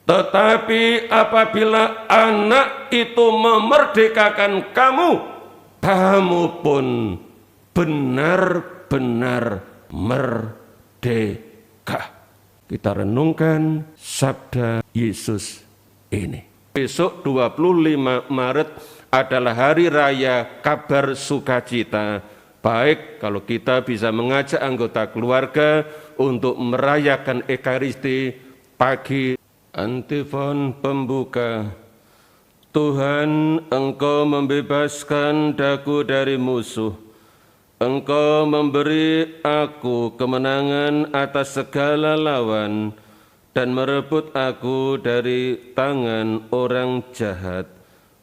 Tetapi apabila anak itu memerdekakan kamu, kamu pun benar-benar merdeka. Kita renungkan sabda Yesus ini. Besok 25 Maret adalah hari raya kabar sukacita. Baik kalau kita bisa mengajak anggota keluarga untuk merayakan Ekaristi pagi. Antifon pembuka. Tuhan, Engkau membebaskan daku dari musuh. Engkau memberi aku kemenangan atas segala lawan dan merebut aku dari tangan orang jahat.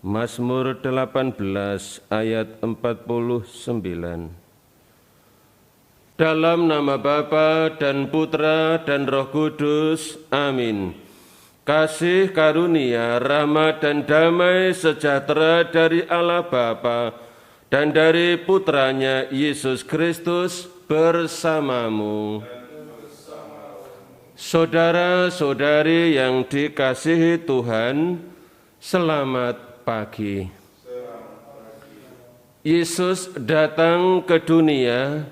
Mazmur 18 ayat 49. Dalam nama Bapa dan Putra dan Roh Kudus. Amin. Kasih karunia, rahmat dan damai sejahtera dari Allah Bapa dan dari Putranya Yesus Kristus bersamamu. Saudara-saudari yang dikasihi Tuhan, selamat pagi. Yesus datang ke dunia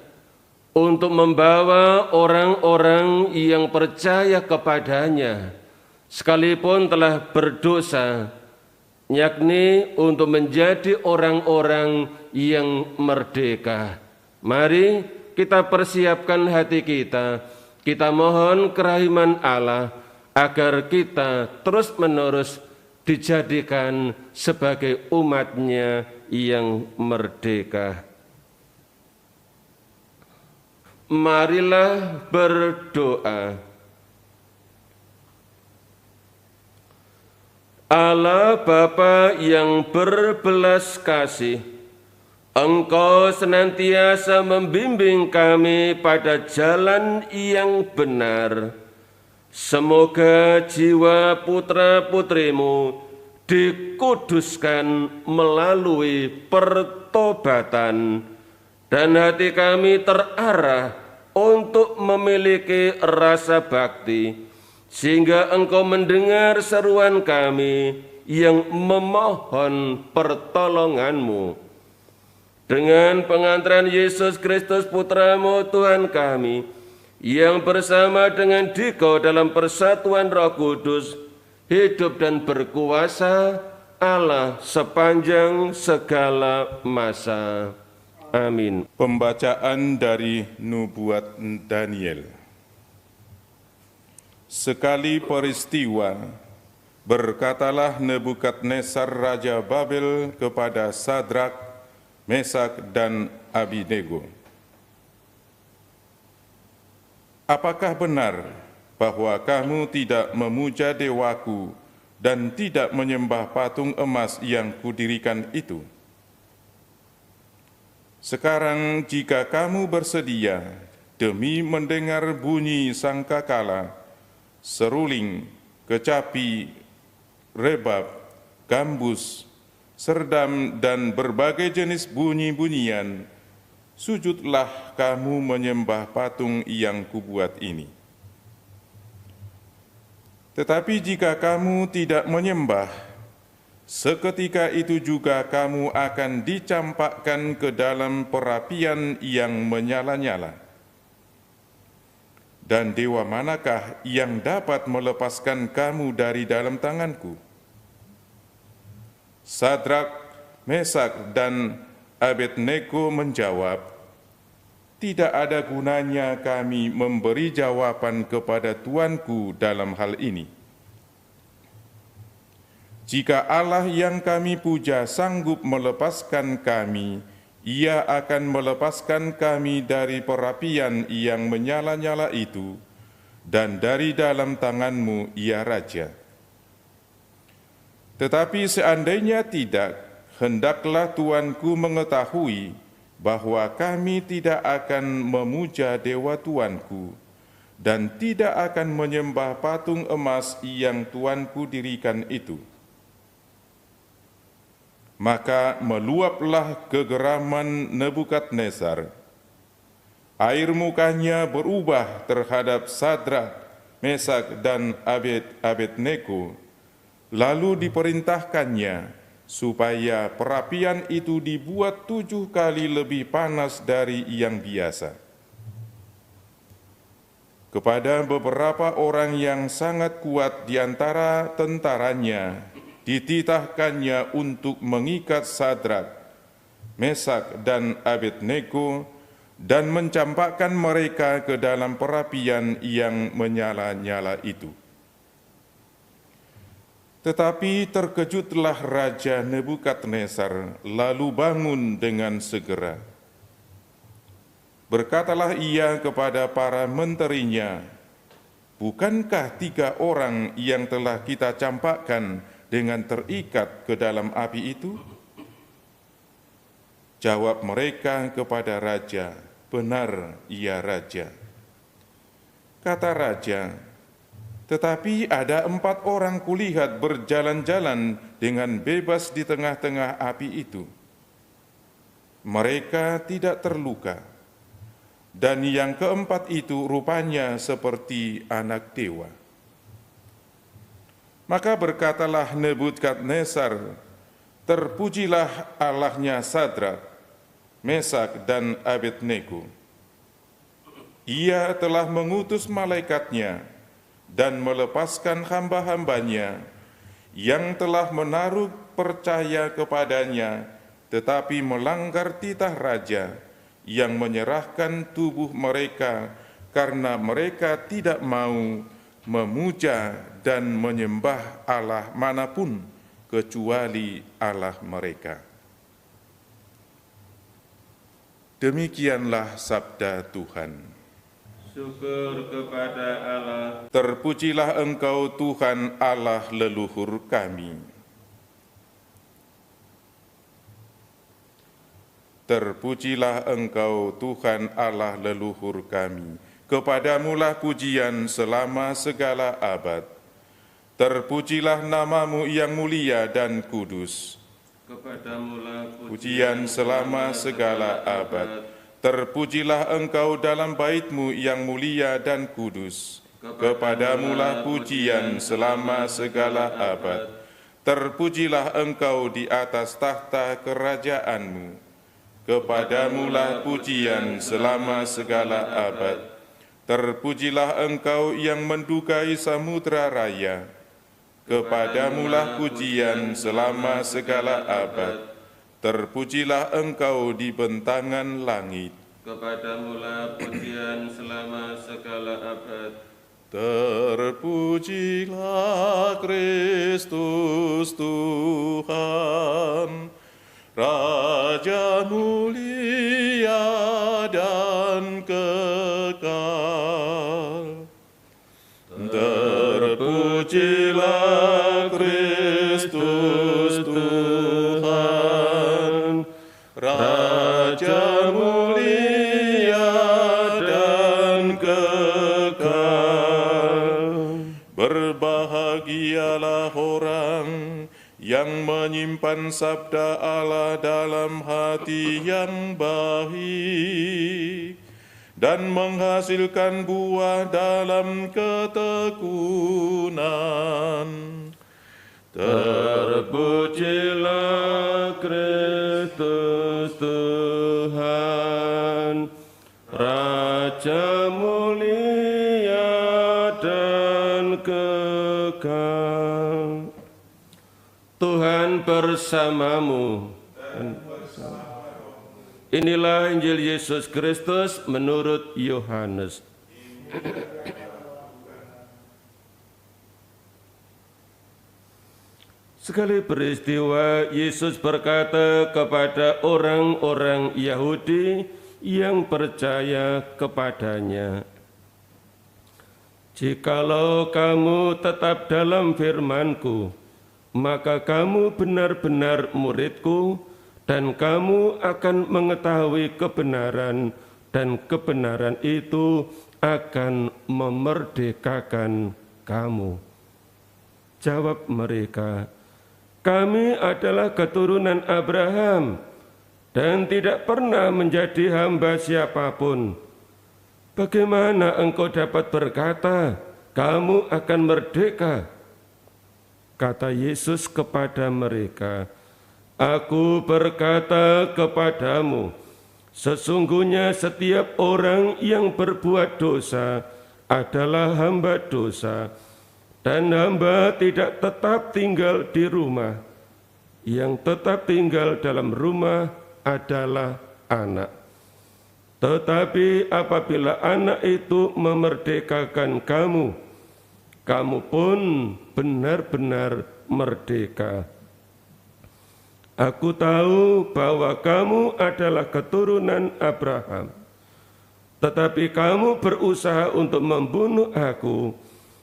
untuk membawa orang-orang yang percaya kepadanya sekalipun telah berdosa, yakni untuk menjadi orang-orang yang merdeka. Mari kita persiapkan hati kita, kita mohon kerahiman Allah agar kita terus-menerus dijadikan sebagai umat-Nya yang merdeka. Marilah berdoa. Allah Bapa yang berbelas kasih, Engkau senantiasa membimbing kami pada jalan yang benar. Semoga jiwa putra-putrimu dikuduskan melalui pertobatan, dan hati kami terarah untuk memiliki rasa bakti, sehingga Engkau mendengar seruan kami yang memohon pertolongan-Mu. Dengan pengantaran Yesus Kristus Putra-Mu Tuhan kami, yang bersama dengan Dikau dalam persatuan Roh Kudus, hidup dan berkuasa Allah sepanjang segala masa. Amin. Pembacaan dari Nubuat Daniel. Sekali peristiwa, berkatalah Nebukadnezar Raja Babel kepada Sadrak, Mesak, dan Abednego, apakah benar bahwa kamu tidak memuja dewaku dan tidak menyembah patung emas yang kudirikan itu? Sekarang jika kamu bersedia demi mendengar bunyi sangkakala, seruling, kecapi, rebab, gambus, serdam, dan berbagai jenis bunyi-bunyian, sujudlah kamu menyembah patung yang kubuat ini. Tetapi jika kamu tidak menyembah, seketika itu juga kamu akan dicampakkan ke dalam perapian yang menyala-nyala. Dan dewa manakah yang dapat melepaskan kamu dari dalam tanganku? Sadrak, Mesak, dan Abednego menjawab, tidak ada gunanya kami memberi jawaban kepada Tuanku dalam hal ini. Jika Allah yang kami puja sanggup melepaskan kami, Ia akan melepaskan kami dari perapian yang menyala-nyala itu, dan dari dalam tangan-Mu, ya Raja. Tetapi seandainya tidak, hendaklah Tuanku mengetahui bahwa kami tidak akan memuja dewa Tuanku, dan tidak akan menyembah patung emas yang Tuanku dirikan itu. Maka meluaplah kegeraman Nebukadnezar. Air mukanya berubah terhadap Sadrak, Mesak, dan Abednego, lalu diperintahkannya supaya perapian itu dibuat 7 kali lebih panas dari yang biasa. Kepada beberapa orang yang sangat kuat di antara tentaranya, dititahkannya untuk mengikat Sadrak, Mesak, dan Abednego dan mencampakkan mereka ke dalam perapian yang menyala-nyala itu. Tetapi terkejutlah Raja Nebukadnezar, lalu bangun dengan segera. Berkatalah ia kepada para menterinya, "Bukankah 3 orang yang telah kita campakkan dengan terikat ke dalam api itu?" Jawab mereka kepada raja, "Benar, ya Raja." Kata raja, "Tetapi ada 4 orang kulihat berjalan-jalan dengan bebas di tengah-tengah api itu. Mereka tidak terluka, dan yang keempat itu rupanya seperti anak dewa." Maka berkatalah Nebukadnezar, "Terpujilah Allahnya Sadrak, Mesak, dan Abednego. Ia telah mengutus malaikatnya dan melepaskan hamba-hambanya yang telah menaruh percaya kepadanya, tetapi melanggar titah raja yang menyerahkan tubuh mereka karena mereka tidak mau memuja dan menyembah Allah manapun kecuali Allah mereka." Demikianlah sabda Tuhan. Syukur kepada Allah. Terpujilah Engkau Tuhan Allah leluhur kami. Terpujilah Engkau Tuhan Allah leluhur kami. Kepadamulah pujian selama segala abad. Terpujilah nama-Mu yang mulia dan kudus. Kepadamulah Pujian selama segala abad. Terpujilah Engkau dalam bait-Mu yang mulia dan kudus. Kepadamulah pujian selama segala abad. Terpujilah Engkau di atas tahta kerajaan-Mu. Kepadamulah pujian selama segala abad. Terpujilah Engkau yang mendukai samudra raya. Kepadamulah pujian selama segala abad. Terpujilah Engkau di bentangan langit. Kepadamulah pujian selama segala abad. Terpujilah Kristus Tuhan, Raja mulia dan kekal. Terpujilah Kristus Tuhan, Raja mulia dan kekal. Berbahagialah orang yang menyimpan sabda Allah dalam hati yang baik dan menghasilkan buah dalam ketekunan. Terpujilah Kristus Tuhan, Raja mulia dan kekal. Tuhan bersamamu. Inilah Injil Yesus Kristus menurut Yohanes. Sekali peristiwa, Yesus berkata kepada orang-orang Yahudi yang percaya kepadanya, "Jikalau kamu tetap dalam firman-Ku, maka kamu benar-benar murid-Ku, dan kamu akan mengetahui kebenaran, dan kebenaran itu akan memerdekakan kamu." Jawab mereka, "Kami adalah keturunan Abraham dan tidak pernah menjadi hamba siapapun. Bagaimana engkau dapat berkata, kamu akan merdeka. Kata Yesus kepada mereka, Aku berkata kepadamu, sesungguhnya setiap orang yang berbuat dosa adalah hamba dosa, dan hamba tidak tetap tinggal di rumah. Yang tetap tinggal dalam rumah adalah anak. Tetapi apabila anak itu memerdekakan kamu, kamu pun benar-benar merdeka. Aku tahu bahwa kamu adalah keturunan Abraham, tetapi kamu berusaha untuk membunuh aku,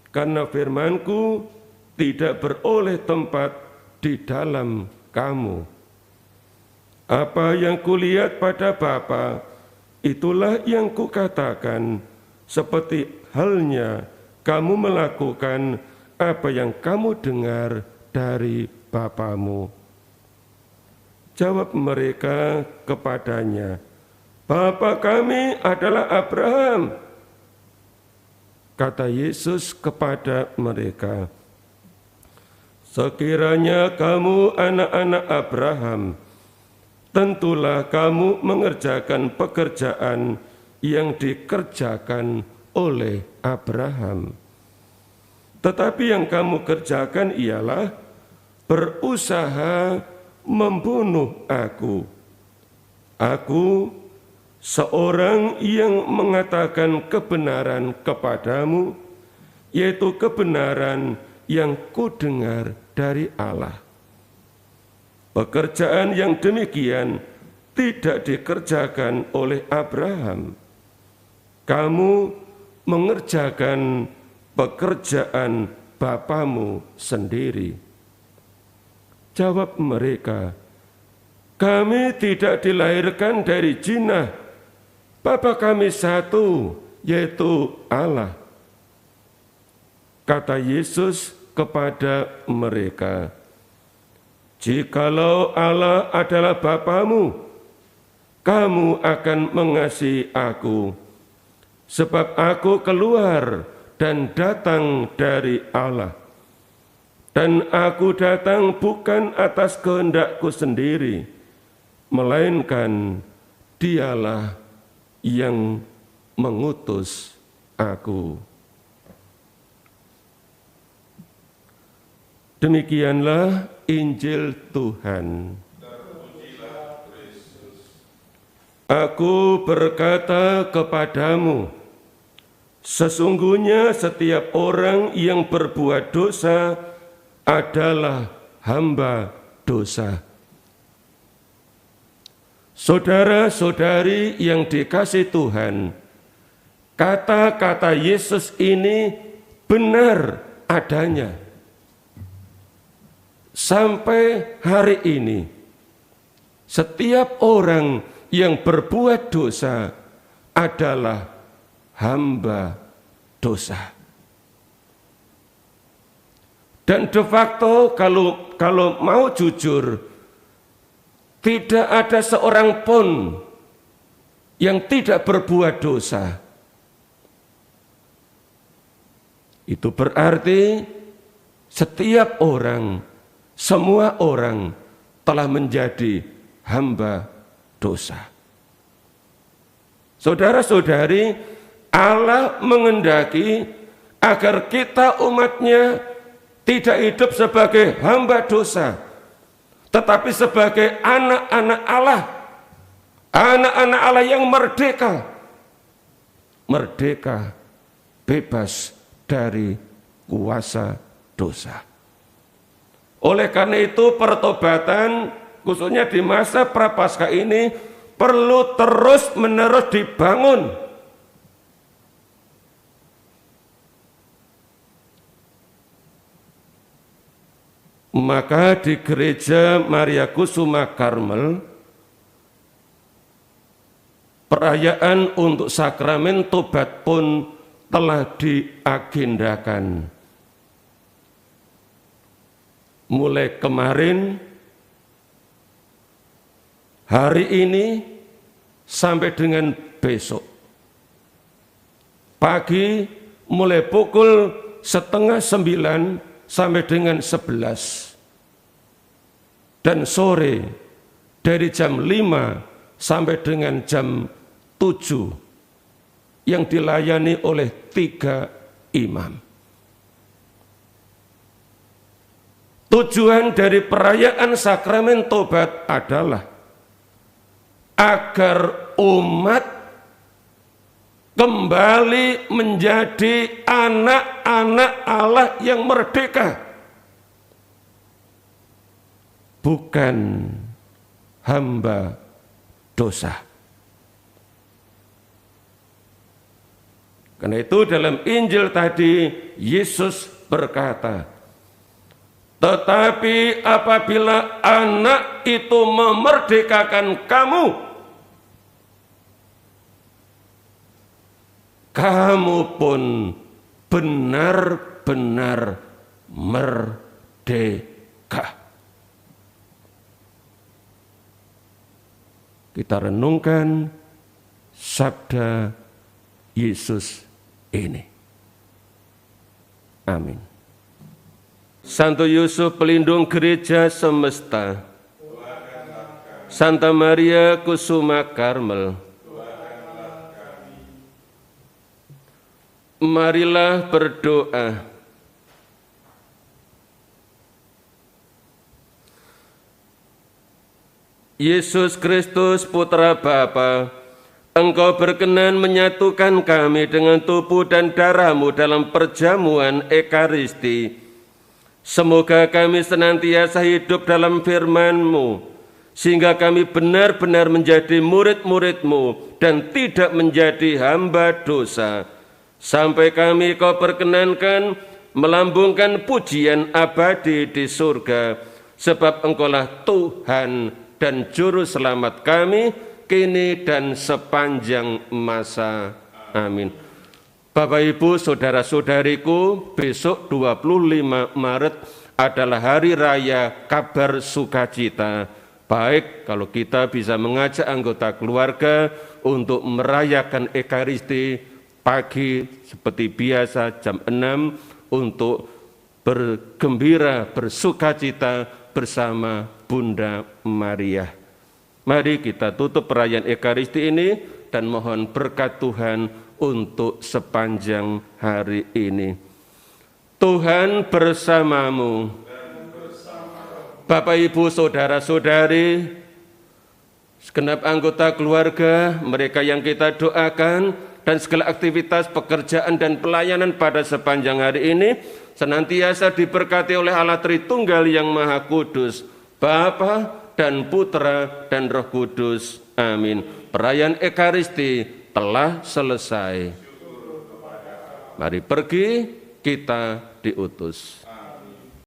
karena firman-Ku tidak beroleh tempat di dalam kamu. Apa yang kulihat pada Bapa, itulah yang kukatakan, seperti halnya kamu melakukan apa yang kamu dengar dari bapamu. Jawab mereka kepadanya, Bapa kami adalah Abraham. Kata Yesus kepada mereka, sekiranya kamu anak-anak Abraham, tentulah kamu mengerjakan pekerjaan yang dikerjakan oleh Abraham. Tetapi yang kamu kerjakan ialah berusaha membunuh aku. Aku, seorang yang mengatakan kebenaran kepadamu, yaitu kebenaran yang kudengar dari Allah. Pekerjaan yang demikian tidak dikerjakan oleh Abraham. Kamu mengerjakan pekerjaan bapamu sendiri. Jawab mereka, kami tidak dilahirkan dari jinah. Bapa kami satu, yaitu Allah. Kata Yesus kepada mereka, jikalau Allah adalah Bapamu, kamu akan mengasihi aku, sebab aku keluar dan datang dari Allah. Dan aku datang bukan atas kehendakku sendiri, melainkan Dialah yang mengutus aku. Demikianlah Injil Tuhan. Aku berkata kepadamu, sesungguhnya setiap orang yang berbuat dosa adalah hamba dosa. Saudara-saudari yang dikasihi Tuhan, kata-kata Yesus ini benar adanya. Sampai hari ini, setiap orang yang berbuat dosa adalah hamba dosa. Dan de facto kalau mau jujur, tidak ada seorang pun yang tidak berbuat dosa. Itu berarti setiap orang, semua orang telah menjadi hamba dosa. Saudara-saudari, Allah mengendaki agar kita umatnya tidak hidup sebagai hamba dosa, tetapi sebagai anak-anak Allah. Anak-anak Allah yang merdeka. Merdeka, bebas dari kuasa dosa. Oleh karena itu pertobatan, khususnya di masa Prapaskah ini, perlu terus-menerus dibangun. Maka di gereja Maria Kusuma Karmel, perayaan untuk sakramen tobat pun telah diagendakan. Mulai kemarin, hari ini, sampai dengan besok. Pagi mulai pukul setengah 9 sampai dengan 11. Dan sore dari jam 5 sampai dengan jam 7 yang dilayani oleh 3 imam. Tujuan dari perayaan sakramen tobat adalah agar umat kembali menjadi anak-anak Allah yang merdeka, bukan hamba dosa. Karena itu dalam Injil tadi Yesus berkata, tetapi apabila anak itu memerdekakan kamu, kamu pun benar-benar merdeka. Kita renungkan sabda Yesus ini. Amin. Santo Yusuf pelindung gereja semesta, Santa Maria Kusuma Karmel, marilah berdoa. Yesus Kristus Putra Bapa, Engkau berkenan menyatukan kami dengan tubuh dan darah-Mu dalam perjamuan Ekaristi. Semoga kami senantiasa hidup dalam firman-Mu, sehingga kami benar-benar menjadi murid-murid-Mu dan tidak menjadi hamba dosa. Sampai kami Kau perkenankan melambungkan pujian abadi di surga, sebab Engkaulah Tuhan dan Juru Selamat kami, kini dan sepanjang masa. Amin. Bapak, Ibu, saudara-saudariku, besok 25 Maret adalah Hari Raya Kabar Sukacita. Baik kalau kita bisa mengajak anggota keluarga untuk merayakan Ekaristi pagi seperti biasa jam 6 untuk bergembira, bersukacita bersama Bunda Maria. Mari kita tutup perayaan Ekaristi ini dan mohon berkat Tuhan untuk sepanjang hari ini. Tuhan bersamamu. Bapak, Ibu, saudara-saudari, segenap anggota keluarga, mereka yang kita doakan, dan segala aktivitas pekerjaan dan pelayanan pada sepanjang hari ini senantiasa diberkati oleh Allah Tritunggal yang Maha Kudus, Bapa dan Putra dan Roh Kudus. Amin. Perayaan Ekaristi telah selesai. Mari pergi, kita diutus.